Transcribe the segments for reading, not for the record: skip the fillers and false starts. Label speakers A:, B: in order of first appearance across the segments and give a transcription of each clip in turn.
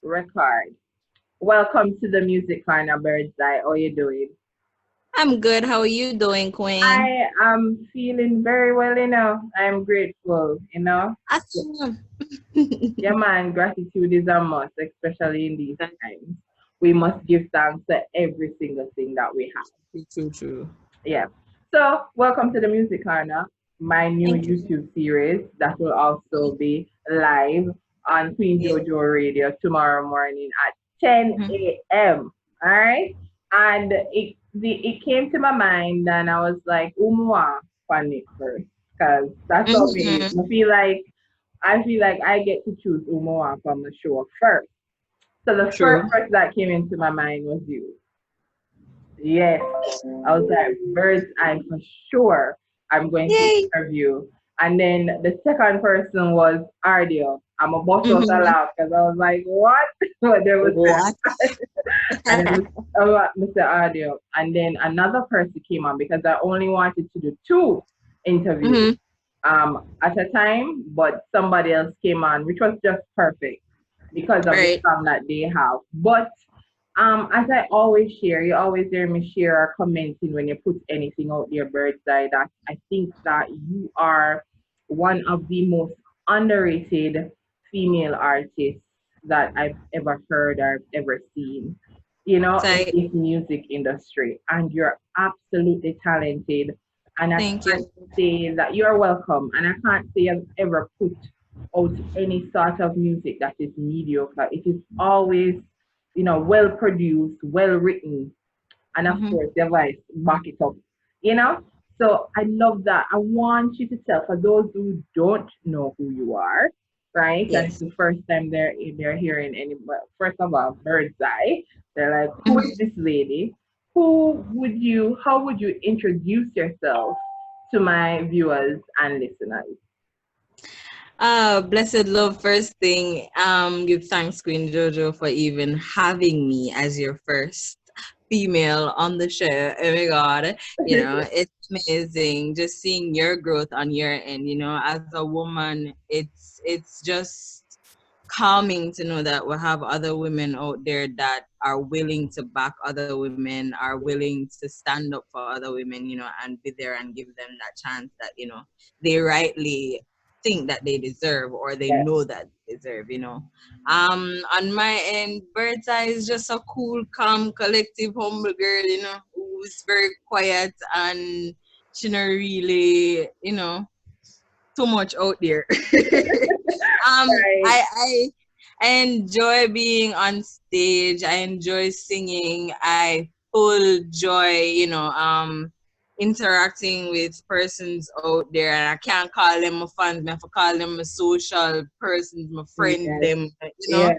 A: Record. Welcome to the Music Corner, Bird's Eye. How you doing?
B: I'm good. How are you doing, Queen?
A: I am feeling very well. I'm grateful.
B: Awesome.
A: Yeah, man, gratitude is a must, especially in these times. We must give thanks to every single thing that we have.
B: True.
A: Yeah. So, welcome to the Music Corner, my new
B: Thank you.
A: YouTube series that will also be live on Queen
B: Yeah.
A: Jojo Radio tomorrow morning at 10 a.m. All right. And it came to my mind, and I was like, Umwa on it first, because that's what me.
B: Mm-hmm.
A: I feel like I get to choose Umwa from the show first. So the first
B: True.
A: person that came into my mind was you. Yes. I was like, Bird's Eye for sure. I'm going to
B: Yay.
A: interview. And then the second person was Ardio. I'm a boss was
B: Mm-hmm.
A: allowed because I was like, what? But there was
B: What?
A: and it was Mr. Ardio. And then another person came on because I only wanted to do two interviews
B: Mm-hmm.
A: at a time, but somebody else came on, which was just perfect because of the
B: Right.
A: song that they have. But as I always share, you always hear me share or commenting when you put anything out there, Bird's Eye, that I think that you are one of the most underrated female artists that I've ever heard or ever seen, in
B: Like,
A: this music industry. And you're absolutely talented. And I
B: thank
A: can't
B: you.
A: say that you're welcome. And I can't say I've ever put out any sort of music that is mediocre. It is always well produced, well written, and of
B: Mm-hmm.
A: course, your voice back it up, you know? So I love that. I want you to tell, for those who don't know who you are, right? And it's
B: Yes.
A: the first time they're hearing any, but first of all, Bird's Eye. They're like, who is
B: Mm-hmm.
A: this lady? How would you introduce yourself to my viewers and listeners?
B: Blessed love, first thing, give thanks, Queen Jojo, for even having me as your first female on the show. Oh my God. It's amazing just seeing your growth on your end. As a woman, it's just calming to know that we have other women out there that are willing to back other women, are willing to stand up for other women, and be there and give them that chance that, they rightly think that they deserve or they
A: Yes.
B: know that they deserve. On my end, Bird's Eye is just a cool, calm, collective, humble girl, who's very quiet and she not really, too much out there.
A: Right.
B: I enjoy being on stage. I enjoy singing. I full joy, interacting with persons out there, and I can't call them my fans. I have to call them my social persons, my friend.
A: Yes.
B: Them,
A: Yeah.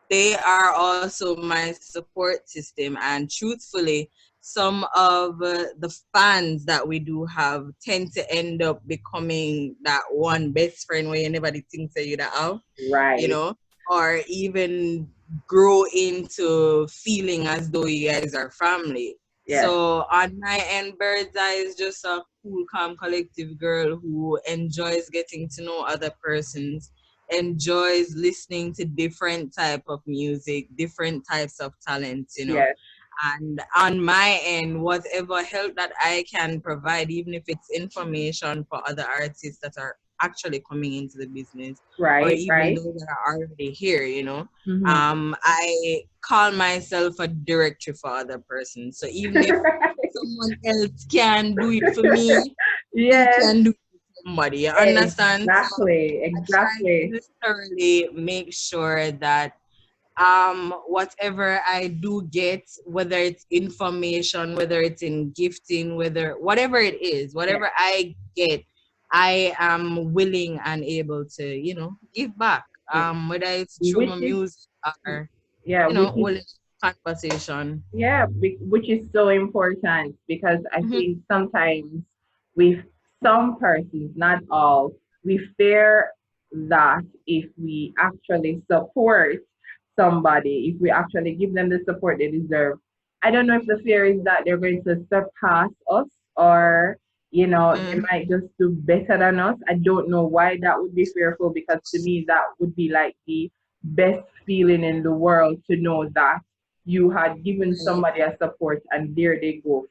B: they are also my support system. And truthfully, some of the fans that we do have tend to end up becoming that one best friend where you never did think that you'd have, you
A: Right.
B: know, or even grow into feeling as though you guys are family.
A: Yes.
B: So on my end, Bird's Eye is just a cool, calm, collective girl who enjoys getting to know other persons, enjoys listening to different type of music, different types of talents.
A: Yes.
B: And on my end, whatever help that I can provide, even if it's information for other artists that are actually coming into the business, or
A: Right.
B: even
A: Right.
B: those that are already here.
A: Mm-hmm.
B: I call myself a directory for other persons. So even if someone else can do it for me, we
A: Yes,
B: can do it for somebody. You understand? So
A: exactly,
B: I try
A: exactly.
B: to literally make sure that whatever I do get, whether it's information, whether it's in gifting, whatever it is,
A: Yeah,
B: whatever I get, I am willing and able to, give back. Whether it's through
A: which
B: my
A: is
B: music or,
A: yeah, which is
B: well, conversation.
A: which is so important because I
B: Hmm.
A: think sometimes with some persons, not all, we fear that if we actually support somebody, if we actually give them the support they deserve, I don't know if the fear is that they're going to surpass us or they
B: Mm,
A: might just do better than us. I don't know why that would be fearful because to me that would be like the best feeling in the world to know that you had given
B: Right.
A: somebody a support and there they go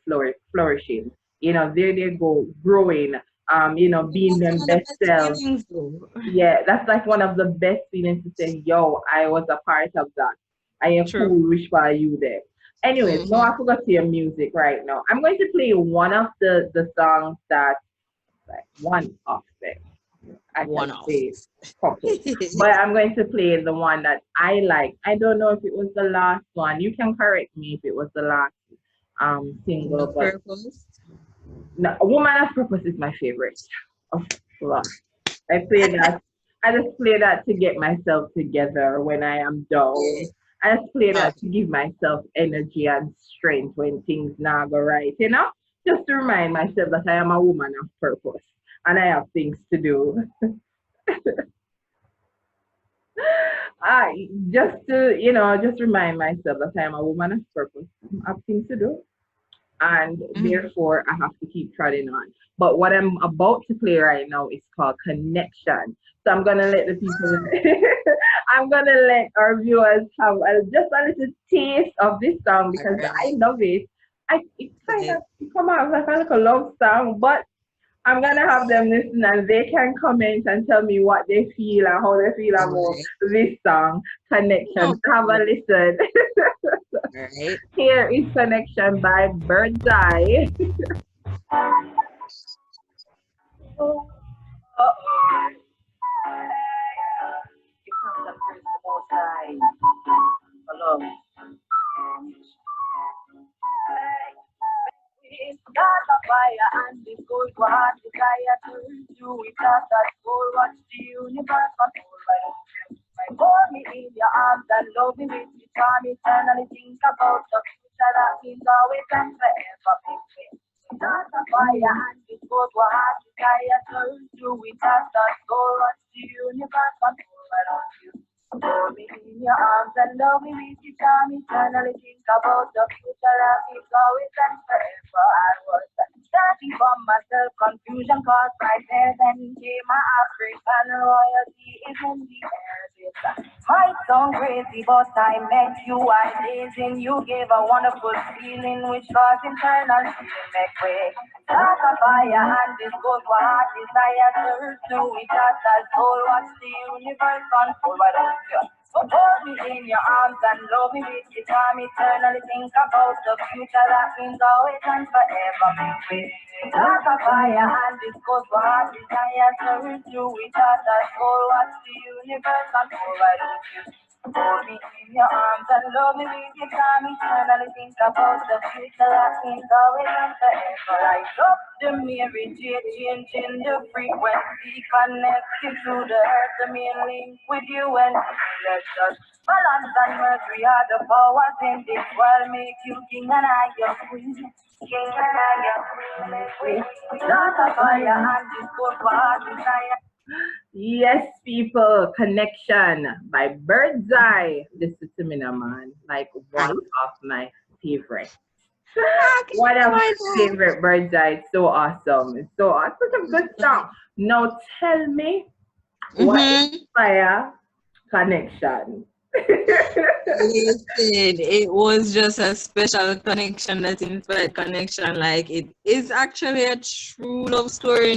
A: flourishing. There they go growing, being
B: That's
A: their
B: one of the
A: best
B: best
A: self.
B: feelings though.
A: Yeah, that's like one of the best feelings to say, yo, I was a part of that. I am
B: True.
A: cool, wish for you there. Anyways, no,
B: Mm-hmm.
A: I forgot to your music right now. I'm going to play one of the songs that, like, one of them. I can
B: One off.
A: say couple. But I'm going to play the one that I like. I don't know if it was the last one. You can correct me if it was the last
B: The
A: single, but
B: purpose.
A: no, A Woman of Purpose is my favorite. Of course. I play that. I just play that to get myself together when I am
B: Yeah.
A: down. I just play that to
B: Okay.
A: give myself energy and strength when things not go right. Just to remind myself that I am a woman of purpose and I have things to do. Just remind myself that I am a woman of purpose. I have things to do, and
B: Mm-hmm.
A: therefore I have to keep trotting on. But what I'm about to play right now is called Connection. So I'm gonna let the people, I'm gonna let our viewers have just a little taste of this song
B: All
A: because I
B: right.
A: love it. It kind
B: Yeah.
A: of it come out like a love song, but I'm gonna have them listen and they can comment and tell me what they feel and how they feel
B: All
A: about
B: right.
A: this song, Connection.
B: No
A: So have a
B: problem.
A: listen.
B: All right.
A: Here is Connection by Bird's Eye. Oh, oh. Give thanks and praise the Most High for love. It's got a fire and this gold one desire to do it just that soul. Watch the universe unfold right open. Hold me in your arms and love me with your charm. Eternally think about the future that means always and forever. It's got a fire and this gold one desire to do it just that soul. Watch the universe unfold right open. Hold me in your arms and love me with your charm. Eternally think about the future of it's always and forever. I was starting from myself, confusion caused right there. Then came my African royalty is in the air. Might sound crazy, but I met you while gazing. You gave a wonderful feeling, which was internal feeling. Make way. Start a fire and this goes for heart desire. Turn to it as a soul. Watch the universe unfold. Why don't you? So hold me in your arms and love me with your charm. Eternally think about the future that means always and forever. Make way. Start a fire and this goes for heart desire. Turn to it as a soul. Watch the universe unfold. Why don't you? Hold me in your arms and love me with your time. Eternally think about the future that means always and forever. Light up the Mary J, changing the frequency, connected to the earth, the main link with you and me. Let's just balance and merge. We are the powers in this world. Make you king and I your queen. King and I your queen. Make we start a fire and this goes for our desire. Yes, people, Connection by Bird's Eye. This is Tamina, man. Like one
B: Ah,
A: of my favorite.
B: okay.
A: One of
B: Why
A: my favorite Bird's Eye. It's so awesome. It's so it's such a good song. Now tell me what
B: Mm-hmm.
A: inspire Connection.
B: Listen, it was just a special connection that inspired connection. Like it is actually a true love story,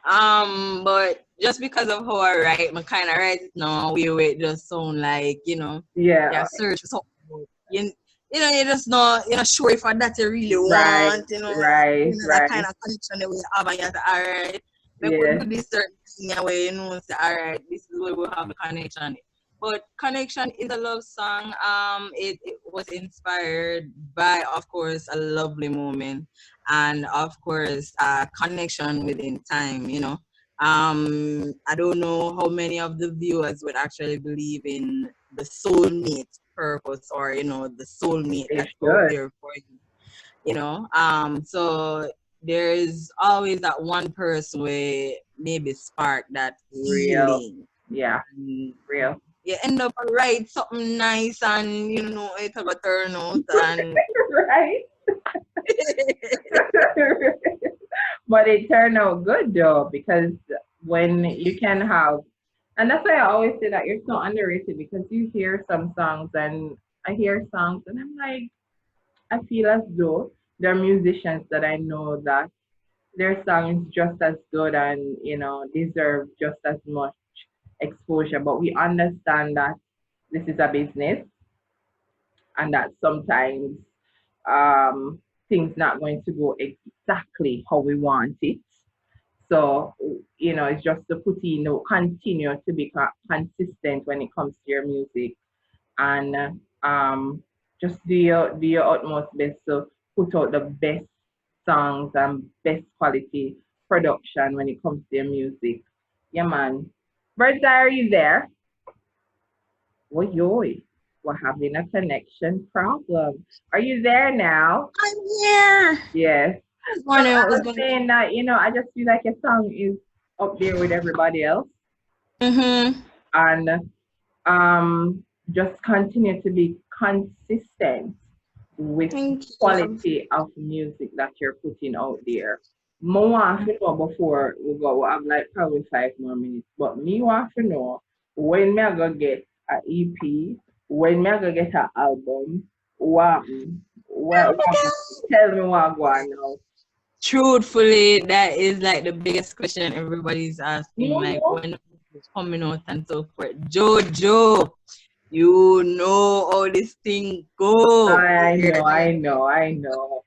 B: But just because of how I write, I kind of write it now, we it just sound like yeah,
A: Yeah,
B: search so you just not sure if that you really
A: right,
B: want,
A: right,
B: that kind
A: right.
B: of connection that we have, and you say, all right, we could
A: Yes,
B: do this certain thing where say, all right, this is where we have a connection. But Connection is a love song. It was inspired by, of course, a lovely moment, and of course, connection within time. I don't know how many of the viewers would actually believe in the soulmate purpose, or the soulmate
A: they
B: that's out
A: should.
B: there for you. So there is always that one person where maybe spark that
A: Real.
B: feeling,
A: Yeah,
B: and
A: real.
B: you end up write something nice, and it's a turn out, and
A: Right? But it turned out good though, because when you can have And that's why I always say that you're so underrated because you hear some songs and I hear songs and I'm like, I feel as though there are musicians that I know that their song is just as good and, deserve just as much exposure. But we understand that this is a business and that sometimes um, things not going to go exactly how we want it. So, it's just to put in, continue to be consistent when it comes to your music and just do your utmost best to put out the best songs and best quality production when it comes to your music. Yeah, man. Bird's Eye, are you there? Oh, yoy. We're having a connection problem. Are you there now?
B: I'm here.
A: Yes.
B: This
A: So
B: morning it
A: I
B: was
A: was
B: going.
A: saying that, I just feel like your song is up there with everybody else.
B: Mm-hmm.
A: And just continue to be consistent with the
B: Thank you.
A: quality of music that you're putting out there. More want to know before we go, we have like probably 5 more minutes, but me want to know when me I go get an EP, when me I go get an album, what,
B: Oh my
A: what,
B: God.
A: tell me what go on now.
B: Truthfully, that is like the biggest question everybody's asking,
A: You
B: like
A: know?
B: when it's coming out and so forth. Jojo, you know how this thing go.
A: I
B: You're
A: know,
B: like,
A: I know, I know.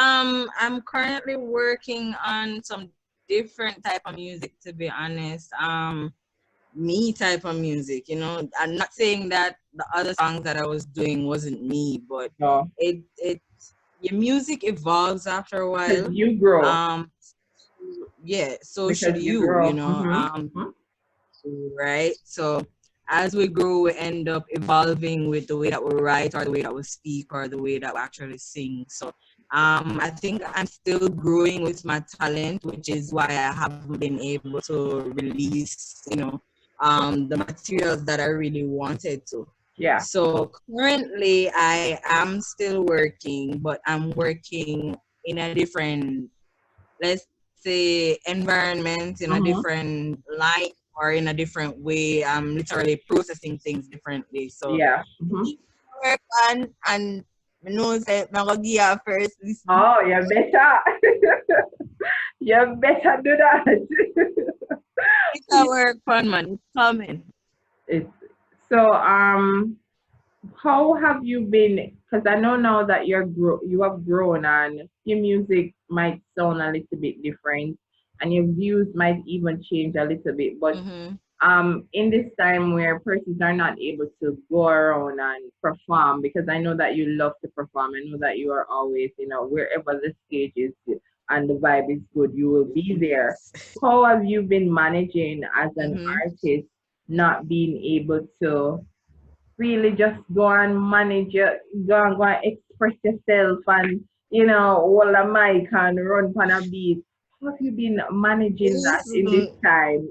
B: I'm currently working on some different type of music, to be honest. Me type of music, I'm not saying that the other songs that I was doing wasn't me, but
A: No,
B: it your music evolves after a
A: because
B: while.
A: you grow,
B: Um, yeah, so should
A: because you
B: you,
A: grow. Mm-hmm.
B: right? So as we grow, we end up evolving with the way that we write or the way that we speak or the way that we actually sing. So I think I'm still growing with my talent, which is why I haven't been able to release, the materials that I really wanted to.
A: Yeah.
B: So currently I am still working, but I'm working in a different, let's say, environment, in a
A: Mm-hmm.
B: different line or in a different way. I'm literally processing things differently. So
A: Yeah. Mm-hmm.
B: work and I know say I'm gonna give you first listen.
A: Oh, you better. You better do that.
B: It's a work fun, man. It's coming.
A: It's, so, how have you been? Because I know now that you have grown and your music might sound a little bit different, and your views might even change a little bit. But
B: Mm-hmm.
A: in this time where persons are not able to go around and perform, because I know that you love to perform. I know that you are always, wherever the stage is and the vibe is good, you will be there. How have you been managing as an
B: Mm-hmm.
A: artist not being able to really just go and manage your, go and express yourself and, hold a mic and run on a beat? How have you been managing that in this
B: Listen,
A: time?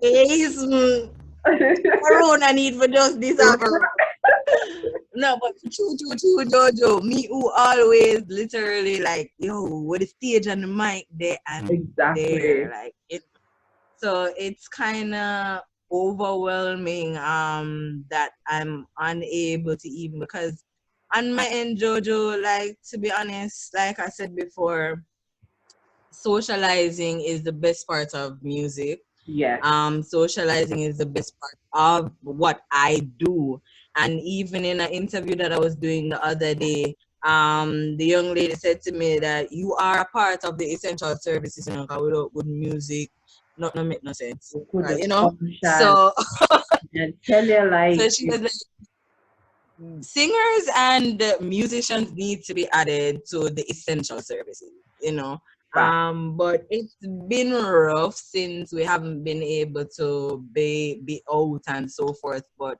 B: listen. Corona need for just this happen. No, but true, Jojo. Me who always literally like, yo, with the stage and the mic there, I'm there.
A: Exactly.
B: Like it, so it's kind of overwhelming that I'm unable to even, because on my end, Jojo, like, to be honest, like I said before, socializing is the best part of music.
A: Yes.
B: Socializing is the best part of what I do. And even in an interview that I was doing the other day, the young lady said to me that you are a part of the essential services, 'cause without good music, not no make no sense,
A: You could
B: right?
A: function
B: So,
A: and tell your
B: so
A: like
B: she
A: it.
B: was like, singers and musicians need to be added to the essential services,
A: Back.
B: but it's been rough since we haven't been able to be out and so forth. But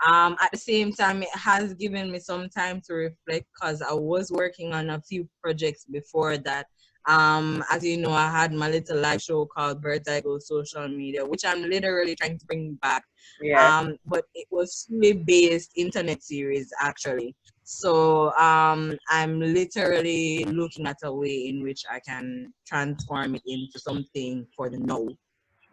B: at the same time, it has given me some time to reflect because I was working on a few projects before that. As you know, I had my little live show called Birdz I Social Media, which I'm literally trying to bring back.
A: Yes.
B: But it was fully based internet series actually. So I'm literally looking at a way in which I can transform it into something for the now,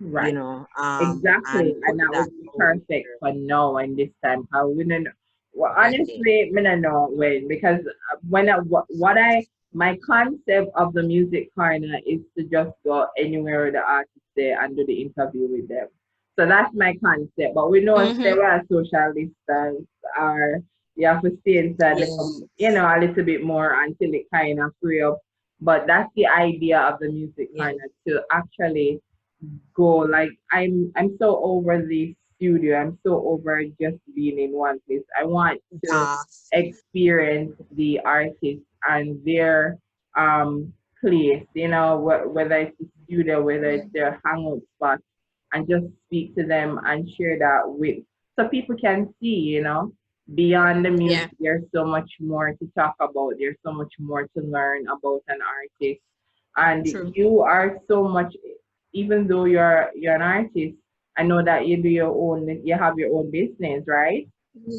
A: Right.
B: and
A: Exactly,
B: put
A: and that
B: that
A: would be
B: out
A: perfect
B: there.
A: for now and this time. I wouldn't. Well,
B: Exactly.
A: honestly, I don't know when because what I my concept of the music corner is to just go anywhere the artist there and do the interview with them. So that's my concept. But we know
B: Mm-hmm.
A: there are social distance, or you have to stay inside,
B: Yes.
A: a little bit more until it kind of free up. But that's the idea of the music
B: Yes.
A: corner to actually go. Like I'm so over the studio. I'm so over just being in one place. I want to
B: Yes.
A: experience the artist and their place, whether it's the studio, whether
B: Yeah.
A: it's their hangout spot, and just speak to them and share that with so people can see, beyond the
B: Yeah.
A: music, there's so much more to talk about. There's so much more to learn about an artist. And
B: True.
A: you are so much, even though you're an artist, I know that you have your own business, right?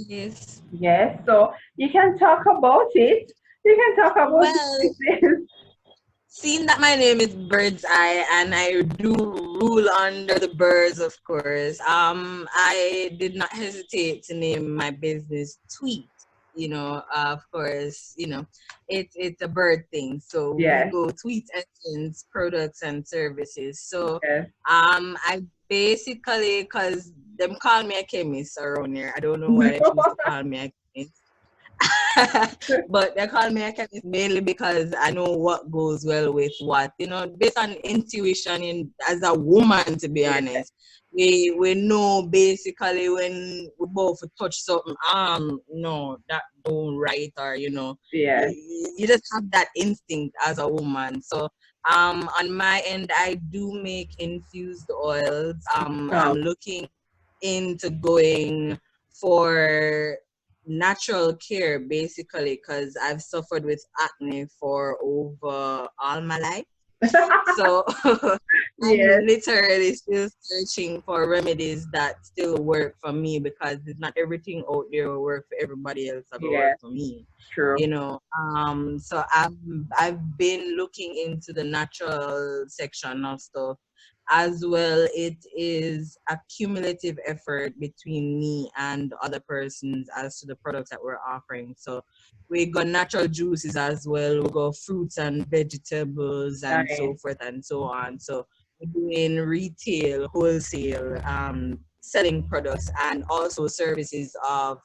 B: Yes.
A: Yes, so you can talk about it. You can talk about the
B: Well,
A: business.
B: seeing that my name is Bird's Eye and I do rule under the birds, of course, I did not hesitate to name my business Tweet. Of course, it's a bird thing. So we
A: Yes,
B: go tweet engines, products and services. So
A: yes.
B: I basically, cause them call me a chemist around here. I don't know why they choose to call me a chemist. But they call me a chemist mainly because I know what goes well with what, based on intuition as a woman, to be
A: Yeah,
B: honest. We know basically when we both touch something, no, that don't right, or
A: yes.
B: you just have that instinct as a woman. So on my end I do make infused oils. I'm
A: Oh,
B: looking into going for natural care basically because I've suffered with acne for over all my life. So I'm
A: yes,
B: literally still searching for remedies that still work for me because it's not everything out there will work for everybody else that will work
A: yes,
B: for me.
A: true.
B: So I've been looking into the natural section of stuff as well. It is a cumulative effort between me and other persons as to the products that we're offering. So we got natural juices as well. We got fruits and vegetables and so
A: Nice.
B: forth and so on. So we're doing retail, wholesale, selling products and also services of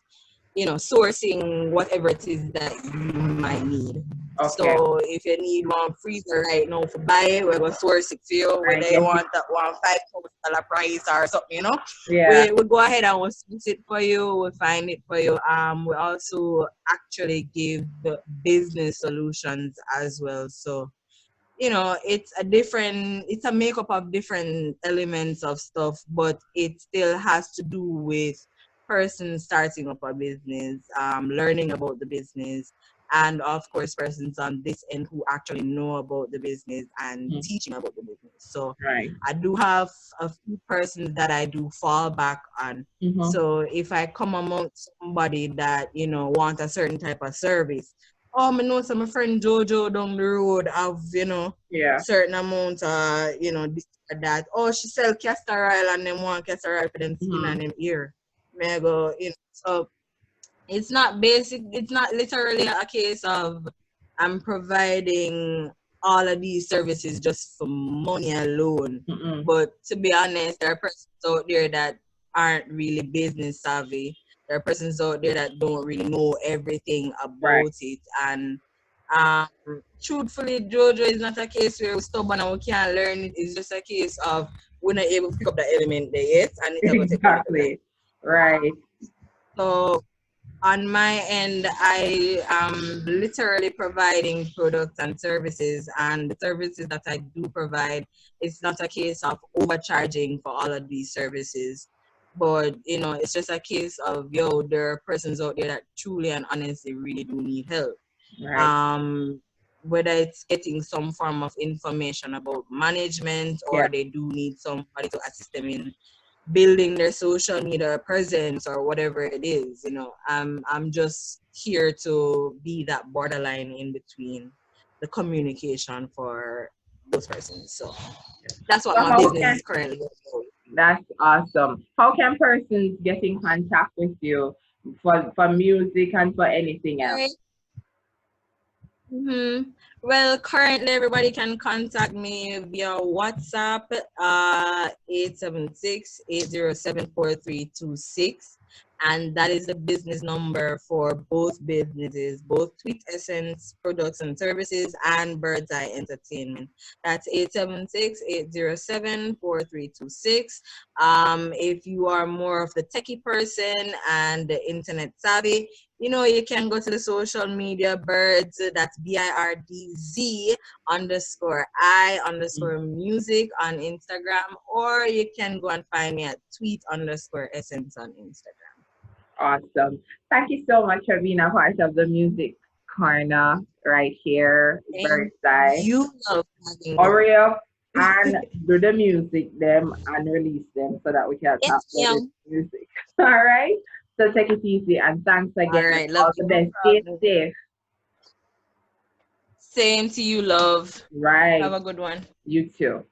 B: sourcing whatever it is that you might need.
A: Okay.
B: So if you need one freezer right now for buy it, we're gonna source it for you.
A: I
B: Whether you
A: get it.
B: want that one $5,000 price or something,
A: Yeah.
B: we go ahead and we'll source it for you. We'll find it for you. We also actually give the business solutions as well. So it's a makeup of different elements of stuff, but it still has to do with persons starting up a business, learning about the business, and of course persons on this end who actually know about the business and
A: Mhm.
B: teaching about the business. So
A: Right.
B: I do have a few persons that I do fall back on.
A: Mm-hmm.
B: So if I come among somebody that want a certain type of service, I know some my friend Jojo down the road have,
A: Yeah.
B: certain amount this or that. Oh, she sell castor oil and them want castor oil for them skin
A: Mm-hmm.
B: and them ear. May I go, so it's not basic, it's not literally a case of I'm providing all of these services just for money alone.
A: Mm-mm.
B: But to be honest, there are persons out there that aren't really business savvy. There are persons out there that don't really know everything
A: Right.
B: about it. And um, truthfully, Jojo is not a case where we're stubborn and we can't learn it. It's just a case of we're not able to pick up the element there yet, and it's going to take a little time.
A: Exactly. Right.
B: So on my end, I am literally providing products and services, and the services that I do provide, it's not a case of overcharging for all of these services, but it's just a case of there are persons out there that truly and honestly really do need help.
A: Right.
B: Um, whether it's getting some form of information about management
A: Yeah.
B: or they do need somebody to assist them in building their social media presence or whatever it is. I'm just here to be that borderline in between the communication for those persons. So that's what
A: So
B: my
A: how
B: business
A: can
B: is currently doing.
A: that's awesome. How can persons get in contact with you for music and for anything else?
B: Right. Well, currently everybody can contact me via WhatsApp, 876-807-4326. And that is the business number for both businesses, both Tweet Essence Products and Services and Birdz I Entertainment. That's 876-807-4326. If you are more of the techie person and the internet savvy, you can go to the social media Birdz, that's BIRDZ _I _music on Instagram, or you can go and find me at tweet _essence on Instagram.
A: Awesome. Thank you so much for being a part of the music corner right here,
B: Thank
A: Bird's Eye.
B: you for having me.
A: Hurry up and do the music them and release them so that we can talk
B: Yes,
A: about the
B: ma'am.
A: music. All right. So take it easy and thanks
B: All
A: again.
B: right, love
A: All
B: you.
A: the
B: No
A: best. Stay
B: problem.
A: safe.
B: Same to you, love. Have
A: Right.
B: a good one.
A: You too.